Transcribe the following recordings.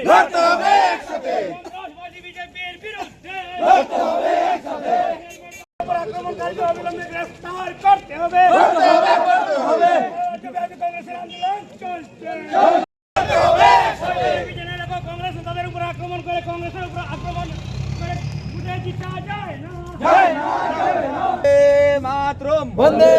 লড়তে হবে একসাথে, সন্ত্রাসবাদী বিজেপির বিরুদ্ধে লড়তে হবে একসাথে, আক্রমণকারীকে অবিলম্বে গ্রেফতার করতে হবে, করতে হবে, করতে হবে, রাজ্যব্যাপী কংগ্রেসের আন্দোলন চলছে। করতে হবে একসাথে। বিজেপি নেতা কংগ্রেস তাদের উপর আক্রমণ করে, কংগ্রেসের উপর আক্রমণ করে বুঝে জিতা যায় না। জয় না, জয় না। মাতরম বন্দে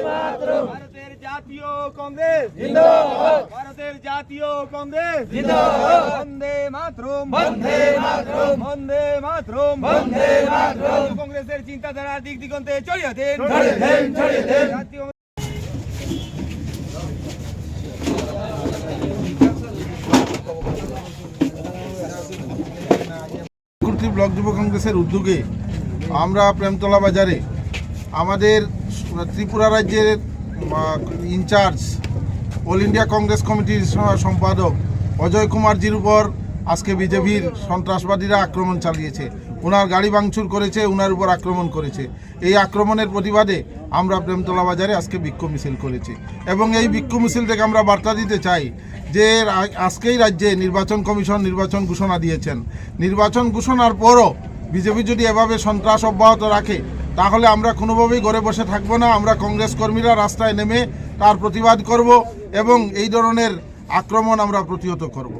মাতরম, ভারতের জাতীয় কংগ্রেস জিন্দাবাদ, ভারতের জাতীয় কংগ্রেস জিন্দাবাদ, বন্দে মাতরম বন্দে মাতরম, বন্দে মাতরম বন্দে মাতরম। কংগ্রেসের চিন্তাধারা দিক দিগন্তে ছড়িয়ে দেন, ছড়িয়ে দেন, ছড়িয়ে দেন। জাতীয় কুর্তি ব্লক যুব কংগ্রেসের উদ্যোগে আমরা প্রেমতলা বাজারে আমাদের ত্রিপুরা রাজ্যের ইনচার্জ অল ইন্ডিয়া কংগ্রেস কমিটির সম্পাদক অজয় কুমারজির উপর আজকে বিজেপির সন্ত্রাসবাদীরা আক্রমণ চালিয়েছে। ওনার গাড়ি ভাঙচুর করেছে, ওনার উপর আক্রমণ করেছে। এই আক্রমণের প্রতিবাদে আমরা প্রেমতলা বাজারে আজকে বিক্ষোভ মিছিল করেছি এবং এই বিক্ষোভ মিছিল থেকে আমরা বার্তা দিতে চাই যে আজকেই রাজ্যে নির্বাচন কমিশন নির্বাচন ঘোষণা দিয়েছেন। নির্বাচন ঘোষণার পরও বিজেপি যদি এভাবে সন্ত্রাস অব্যাহত রাখে তাহলে আমরা কোনোভাবেই ঘরে বসে থাকবো না। আমরা কংগ্রেস কর্মীরা রাস্তায় নেমে তার প্রতিবাদ করব এবং এই ধরনের আক্রমণ আমরা প্রতিহত করব।